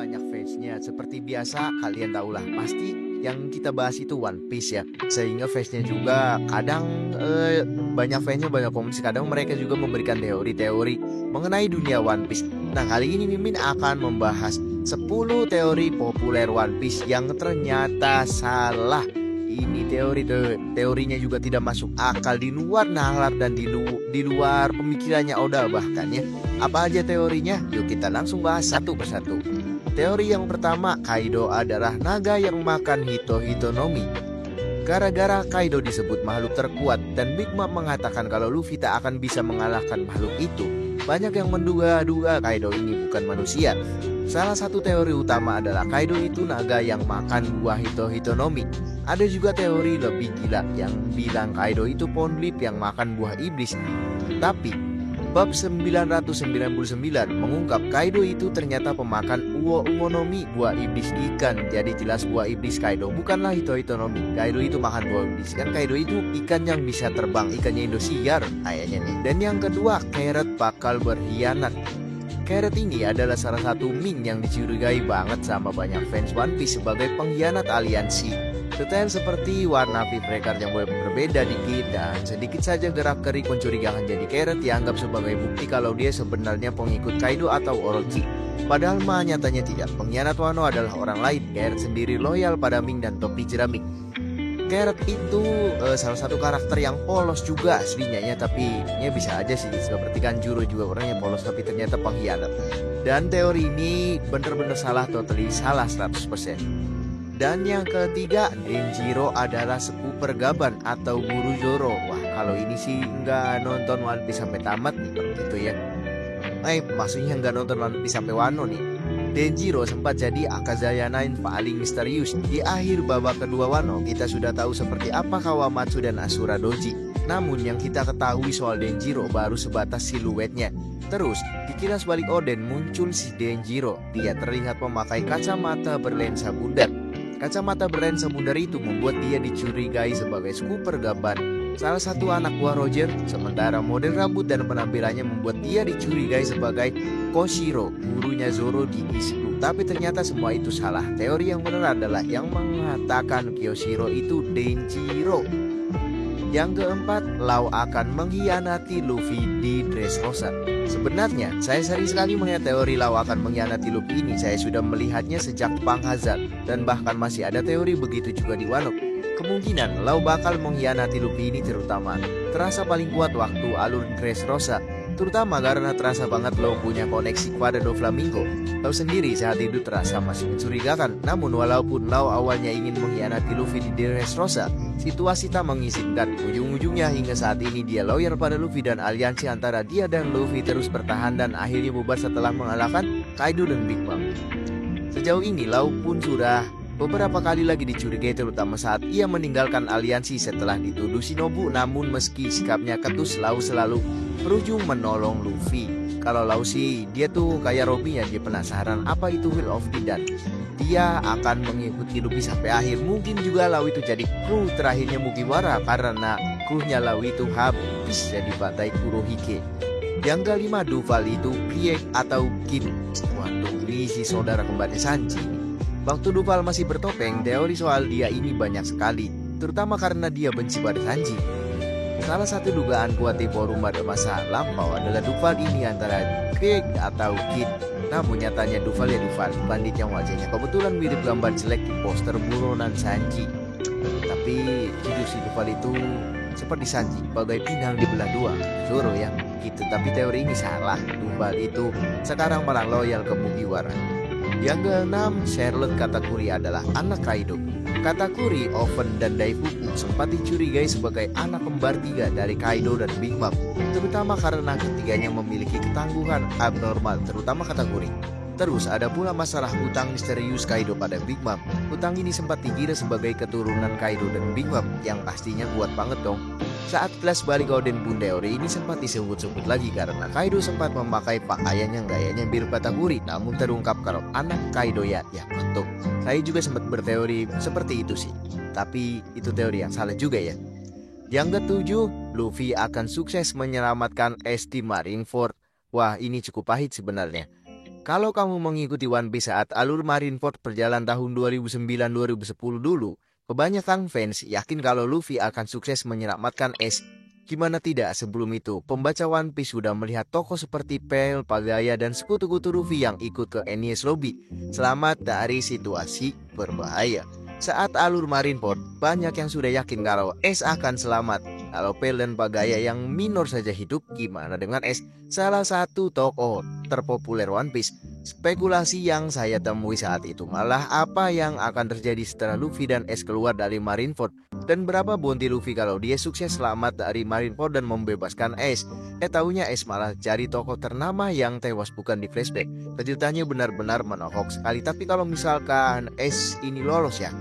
banyak fansnya. Seperti biasa, kalian tahulah pasti yang kita bahas itu One Piece ya. Sehingga fansnya juga kadang banyak fansnya banyak komentar. Kadang mereka juga memberikan teori-teori mengenai dunia One Piece. Nah, kali ini Mimin akan membahas 10 teori populer One Piece yang ternyata salah. Ini teorinya juga tidak masuk akal, di luar nalar dan di luar pemikirannya Oda bahkan ya. Apa aja teorinya? Yuk kita langsung bahas satu persatu. Teori yang pertama, Kaido adalah naga yang makan Hito-Hitonomi. Gara-gara Kaido disebut makhluk terkuat dan Big Mom mengatakan kalau Luffy tak akan bisa mengalahkan makhluk itu, banyak yang menduga-duga Kaido ini bukan manusia. Salah satu teori utama adalah Kaido itu naga yang makan buah Hito-Hitonomi. Ada juga teori lebih gila yang bilang Kaido itu Ponlip yang makan buah iblis. Tapi bab 999 mengungkap Kaido itu ternyata pemakan Uo-Umonomi, buah iblis ikan. Jadi jelas buah iblis Kaido bukanlah Hito-Hitonomi. Kaido itu makan buah iblis. Kan Kaido itu ikan yang bisa terbang, ikannya Indosiar kayaknya nih. Dan yang kedua, Carrot bakal berkhianat. Carrot ini adalah salah satu Ming yang dicurigai banget sama banyak fans One Piece sebagai pengkhianat aliansi. Detail seperti warna vibreaker yang berbeda dikit dan sedikit saja gerak-gerik mencurigakan, jadi Carrot dianggap sebagai bukti kalau dia sebenarnya pengikut Kaido atau Orochi. Padahal nyatanya tidak. Pengkhianat Wano adalah orang lain. Carrot sendiri loyal pada Ming dan topi jeramik. Carrot itu salah satu karakter yang polos juga aslinya ya, tapi ya bisa aja sih, seperti Kanjuro juga orangnya polos tapi ternyata pengkhianat. Dan teori ini bener-bener salah, totally salah 100%. Dan yang ketiga, Denjiro adalah sepupu Gaban atau guru Zoro. Wah, kalau ini sih nggak nonton One Piece sampai tamat nih gitu ya. Maksudnya nggak nonton One Piece sampai Wano nih. Denjiro sempat jadi Akazaya Nine paling misterius. Di akhir babak kedua Wano, kita sudah tahu seperti apa Kawamatsu dan Asura Doji. Namun yang kita ketahui soal Denjiro baru sebatas siluetnya. Terus, di kilas balik Oden muncul si Denjiro. Dia terlihat memakai kacamata berlensa bundar. Kacamata berlensa bundar itu membuat dia dicurigai sebagai sepupu Gaban, salah satu anak buah Roger. Sementara model rambut dan penampilannya membuat dia dicurigai sebagai Koshiro, gurunya Zoro di Ichigo. Tapi ternyata semua itu salah. Teori yang benar adalah yang mengatakan Kyoshiro itu Denjiro. Yang keempat, Law akan mengkhianati Luffy di Dressrosa. Sebenarnya, saya sering sekali melihat teori Law akan mengkhianati Luffy ini. Saya sudah melihatnya sejak Punk Hazard, dan bahkan masih ada teori begitu juga di Wano. Kemungkinan Law bakal mengkhianati Luffy ini terutama terasa paling kuat waktu alur Dressrosa, terutama karena terasa banget Law punya koneksi kepada Doflamingo. Law sendiri saat itu terasa masih mencurigakan. Namun walaupun Law awalnya ingin mengkhianati Luffy di Dressrosa, situasi tak mengizinkan. Ujung-ujungnya hingga saat ini dia loyal pada Luffy dan aliansi antara dia dan Luffy terus bertahan dan akhirnya bubar setelah mengalahkan Kaido dan Big Mom. Sejauh ini Law pun sudah beberapa kali lagi dicurigai, terutama saat ia meninggalkan aliansi setelah dituduh Shinobu. Namun meski sikapnya ketus, Law selalu berujung menolong Luffy. Kalau Law sih, dia tuh kayak Robby ya, dia penasaran apa itu Will of the dan dia akan mengikuti Luffy sampai akhir. Mungkin juga Law itu jadi kru terakhirnya Mugiwara karena krunya Law itu habis jadi Batai Kurohige. Yang kelima, Duval itu Krieg atau Kin. Waduh, ini si saudara kembarnya Sanji. Waktu Duval masih bertopeng, teori soal dia ini banyak sekali, terutama karena dia benci pada Sanji. Salah satu dugaan kuat di forum pada masa lampau adalah Duval ini antara Krieg atau Kid. Namun nyatanya Duval ya Duval, bandit yang wajahnya kebetulan mirip gambar jelek di poster buronan Sanji. Tapi jujur si Duval itu seperti Sanji, bagai pinang di belah dua, Zoro ya gitu. Tapi teori ini salah. Duval itu sekarang malah loyal ke Mugiwara. Yang keenam, Charlotte Katakuri adalah anak Kaido. Katakuri, Oven, dan Daifuku sempat dicurigai sebagai anak kembar tiga dari Kaido dan Big Mom, terutama karena ketiganya memiliki ketangguhan abnormal, terutama Katakuri. Terus ada pula masalah hutang misterius Kaido pada Big Mom. Hutang ini sempat dikira sebagai keturunan Kaido dan Big Mom, yang pastinya kuat banget dong. Saat kelas balik Oden pun teori ini sempat disebut-sebut lagi karena Kaido sempat memakai pakaian yang gayanya mirip Katakuri, namun terungkap kalau anak Kaido ya betul. Saya juga sempat berteori seperti itu sih, tapi itu teori yang salah juga ya. Yang ketujuh, Luffy akan sukses menyelamatkan ST Marineford. Wah, ini cukup pahit sebenarnya. Kalau kamu mengikuti One Piece saat alur Marineford berjalan tahun 2009-2010 dulu, kebanyakan fans yakin kalau Luffy akan sukses menyelamatkan Ace. Gimana tidak sebelum itu, pembaca One Piece sudah melihat tokoh seperti Pale, Pagaya, dan sekutu-kutu Luffy yang ikut ke Enies Lobby selamat dari situasi berbahaya. Saat alur Marineford, banyak yang sudah yakin kalau Ace akan selamat. Kalau Pale dan Pagaya yang minor saja hidup, gimana dengan Ace, salah satu tokoh terpopuler One Piece? Spekulasi yang saya temui saat itu malah apa yang akan terjadi setelah Luffy dan Ace keluar dari Marineford, dan berapa bounty Luffy kalau dia sukses selamat dari Marineford dan membebaskan Ace. Taunya Ace malah jadi tokoh ternama yang tewas bukan di flashback. Kejutannya benar-benar menohok sekali. Tapi kalau misalkan Ace ini lolos ya,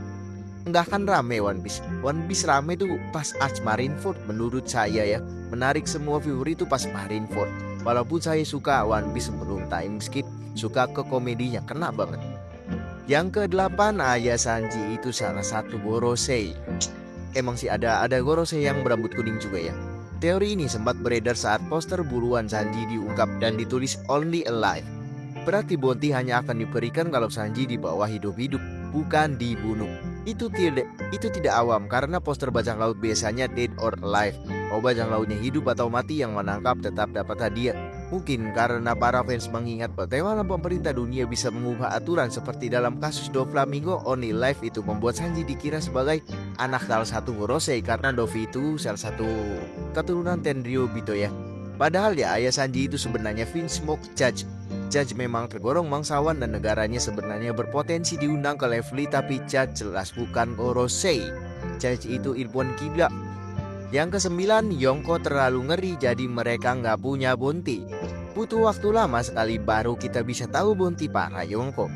nggak akan rame One Piece. One Piece rame tuh pas Arc Marineford menurut saya ya. Menarik semua viewer itu pas Marineford. Walaupun saya suka One Piece sebelum time skip, suka ke komedinya, kena banget. Yang ke-8, Ayah Sanji itu salah satu Gorosei. Emang sih ada Gorosei yang berambut kuning juga ya. Teori ini sempat beredar saat poster buruan Sanji diungkap dan ditulis Only Alive. Berarti bounty hanya akan diberikan kalau Sanji dibawa hidup-hidup, bukan dibunuh. Itu tidak awam karena poster bajak laut biasanya dead or alive. Mau bajak lautnya hidup atau mati, yang menangkap tetap dapat hadiah. Mungkin karena para fans mengingat bagaimana pemerintah dunia bisa mengubah aturan seperti dalam kasus Doflamingo, Only Alive itu membuat Sanji dikira sebagai anak salah satu Gorosei karena Dovi itu salah satu keturunan Tenryubito ya. Padahal ya ayah Sanji itu sebenarnya Vinsmoke Judge. Judge memang tergolong bangsawan dan negaranya sebenarnya berpotensi diundang ke Level, tapi Judge jelas bukan Gorosei. Judge itu ilmuwan gila. Yang ke-9, Yonko terlalu ngeri jadi mereka nggak punya bounty. Butuh waktu lama sekali baru kita bisa tahu bounty para Yonko.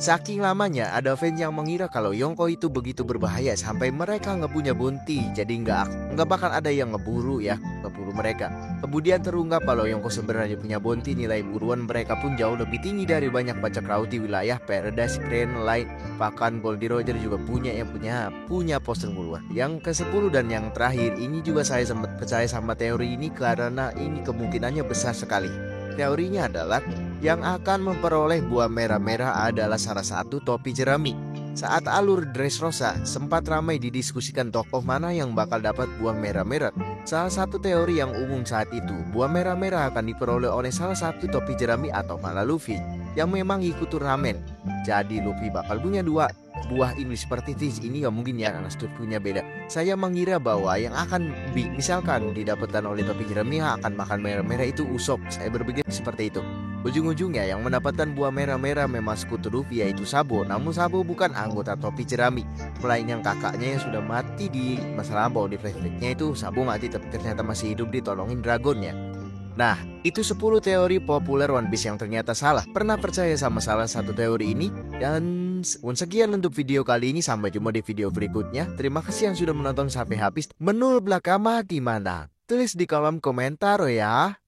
Saking lamanya ada fans yang mengira kalau Yonko itu begitu berbahaya sampai mereka nggak punya bounty, jadi nggak bakal ada yang ngeburu mereka. Kemudian terungkap kalau Yonko sebenarnya punya bounty, nilai buruan mereka pun jauh lebih tinggi dari banyak bajak laut di wilayah Paradise Grand Line. Bahkan Goldie Roger juga punya poster buruan. Yang ke-10 dan yang terakhir, ini juga saya sempat percaya sama teori ini karena ini kemungkinannya besar sekali. Teorinya adalah yang akan memperoleh buah merah-merah adalah salah satu topi jerami. Saat alur Dressrosa sempat ramai didiskusikan tokoh mana yang bakal dapat buah merah-merah. Salah satu teori yang umum saat itu, buah merah-merah akan diperoleh oleh salah satu topi jerami atau malah Luffy yang memang ikut turnamen. Jadi Luffy bakal punya dua buah ini seperti Tiz ini ya, mungkin ya karena punya beda. Saya mengira bahwa yang akan misalkan didapatkan oleh topi jerami akan makan merah-merah itu Usopp. Saya berpikir seperti itu. Ujung-ujungnya yang mendapatkan buah merah-merah memang sekutu Luffy yaitu Sabo. Namun Sabo bukan anggota topi jerami, melainkan kakaknya yang sudah mati di masa lampau. Di flashbacknya itu Sabo mati tapi ternyata masih hidup ditolongin dragonnya. Nah, itu 10 teori populer One Piece yang ternyata salah. Pernah percaya sama salah satu teori ini? Dan sekian untuk video kali ini. Sampai jumpa di video berikutnya. Terima kasih yang sudah menonton sampai habis. Menurut belakang gimana? Tulis di kolom komentar ya.